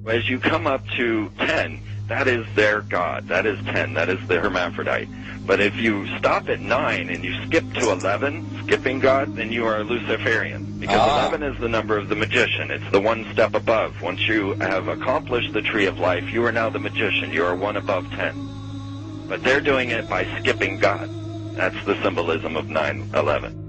As you come up to 10, that is their God. That is 10. That is the hermaphrodite. But if you stop at 9 and you skip to 11, skipping God, then you are a Luciferian. Because 11 is the number of the magician. It's the one step above. Once you have accomplished the tree of life, you are now the magician. You are one above 10. But they're doing it by skipping God. That's the symbolism of 9/11.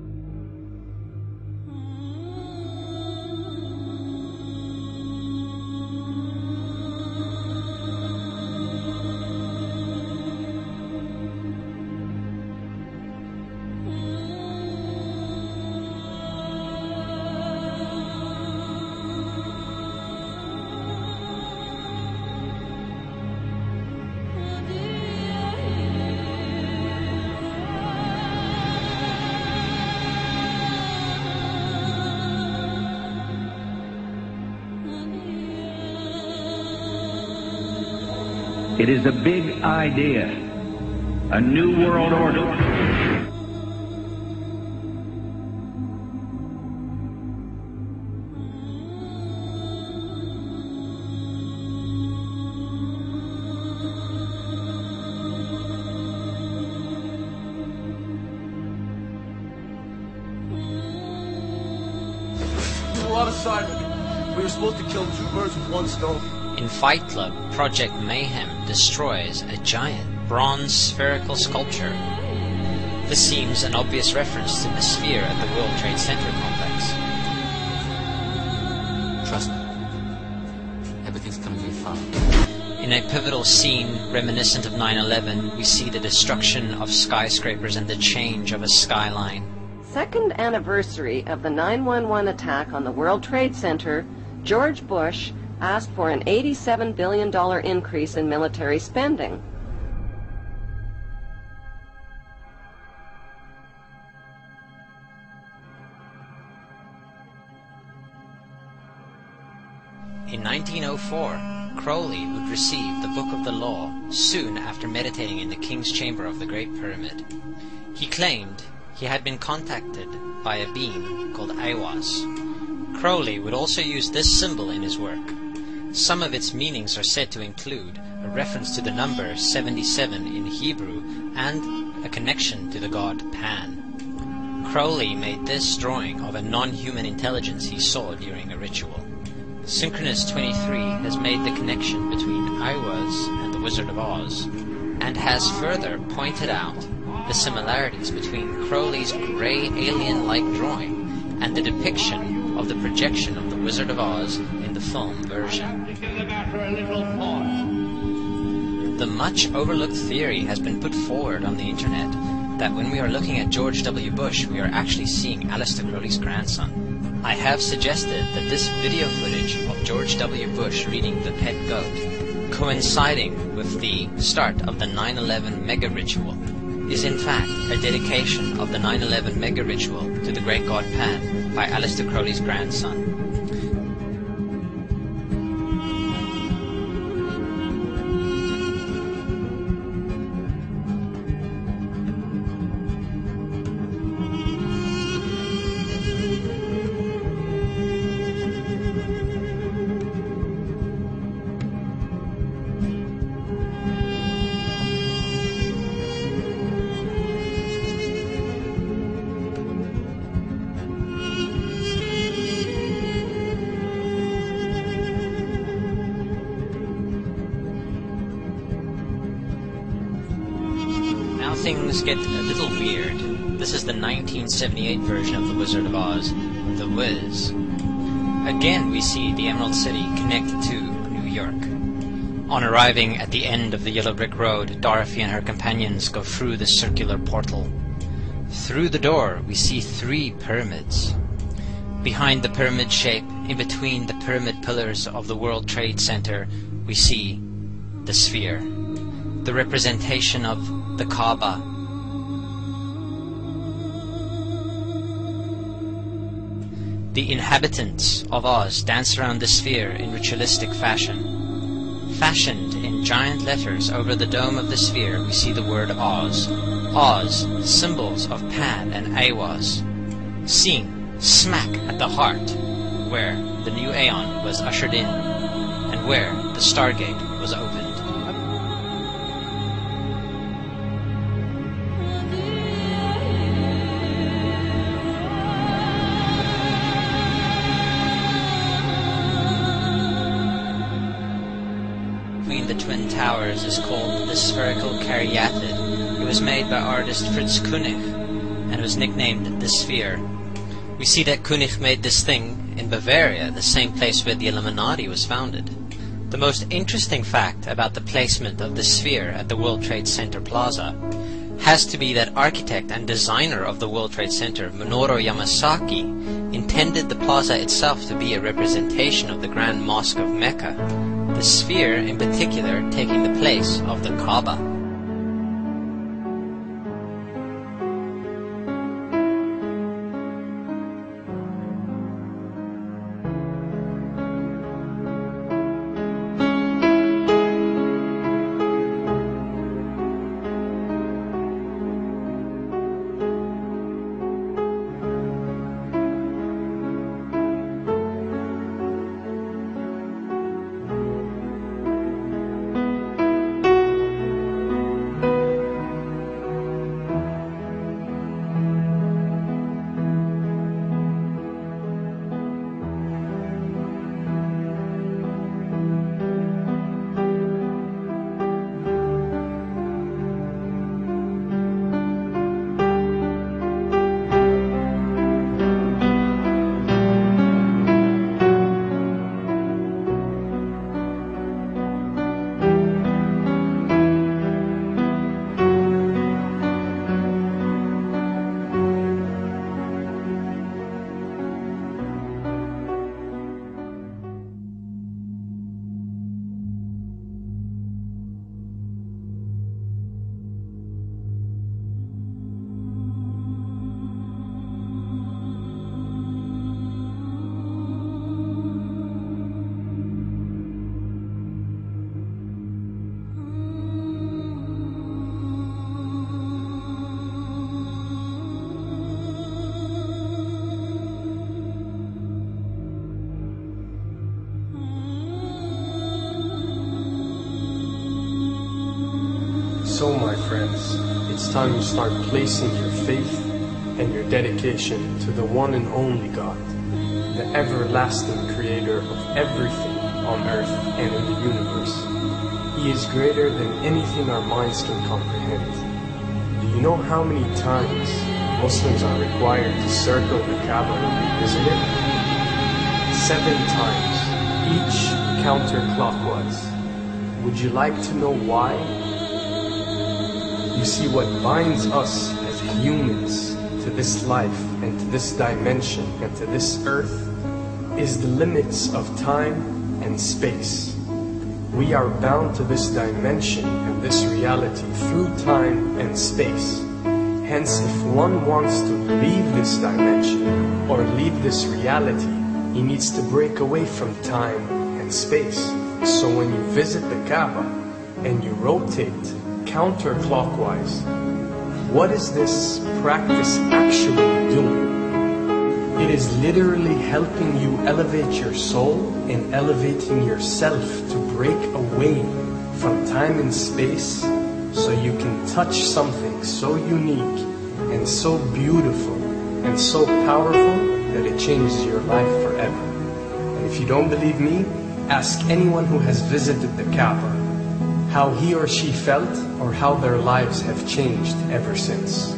It is a big idea, a new world order. A lot of assignment. We were supposed to kill 2 birds with 1 stone. In Fight Club, Project Mayhem destroys a giant bronze spherical sculpture. This seems an obvious reference to the sphere at the World Trade Center complex. Trust me, everything's gonna be fine. In a pivotal scene reminiscent of 9/11, we see the destruction of skyscrapers and the change of a skyline. Second anniversary of the 9/11 attack on the World Trade Center, George Bush asked for an $87 billion increase in military spending. In 1904, Crowley would receive the Book of the Law soon after meditating in the King's Chamber of the Great Pyramid. He claimed he had been contacted by a being called AWAS. Crowley would also use this symbol in his work. Some of its meanings are said to include a reference to the number 77 in Hebrew and a connection to the god Pan. Crowley made this drawing of a non-human intelligence he saw during a ritual. Synchronous 23 has made the connection between Aiwas and the Wizard of Oz, and has further pointed out the similarities between Crowley's grey alien-like drawing and the depiction of the projection of the Wizard of Oz in the film version. The much overlooked theory has been put forward on the internet that when we are looking at George W. Bush, we are actually seeing Aleister Crowley's grandson. I have suggested that this video footage of George W. Bush reading The Pet Goat, coinciding with the start of the 9/11 mega ritual, is in fact a dedication of the 9/11 mega ritual to the great god Pan by Aleister Crowley's grandson. Things get a little weird. This is the 1978 version of The Wizard of Oz, The Wiz. Again we see the Emerald City connected to New York. On arriving at the end of the Yellow Brick Road, Dorothy and her companions go through the circular portal. Through the door we see 3 pyramids. Behind the pyramid shape, in between the pyramid pillars of the World Trade Center, we see the sphere, the representation of the Kaaba. The inhabitants of Oz dance around the sphere in ritualistic fashion. Fashioned in giant letters over the dome of the sphere, we see the word Oz. Oz, symbols of Pan and Aiwas. Seen smack at the heart, where the new Aeon was ushered in, and and where the Stargate was opened. Between the Twin Towers is called the spherical caryatid. It was made by artist Fritz Koenig and was nicknamed the Sphere. We see that Koenig made this thing in Bavaria, the same place where the Illuminati was founded. The most interesting fact about the placement of the Sphere at the World Trade Center Plaza has to be that architect and designer of the World Trade Center, Minoru Yamasaki, intended the plaza itself to be a representation of the Grand Mosque of Mecca, the Sphere in particular taking the place of the Kaaba. So, my friends, it's time you start placing your faith and your dedication to the one and only God, the everlasting creator of everything on earth and in the universe. He is greater than anything our minds can comprehend. Do you know how many times Muslims are required to circle the Kaaba when they visit it? 7 times, each counterclockwise. Would you like to know why? You see, what binds us as humans to this life and to this dimension and to this earth is the limits of time and space. We are bound to this dimension and this reality through time and space. Hence, if one wants to leave this dimension or leave this reality, he needs to break away from time and space. So when you visit the Kaaba and you rotate counterclockwise, what is this practice actually doing? It is literally helping you elevate your soul and elevating yourself to break away from time and space so you can touch something so unique and so beautiful and so powerful that it changes your life forever. And if you don't believe me, ask anyone who has visited the Kaaba how he or she felt or how their lives have changed ever since.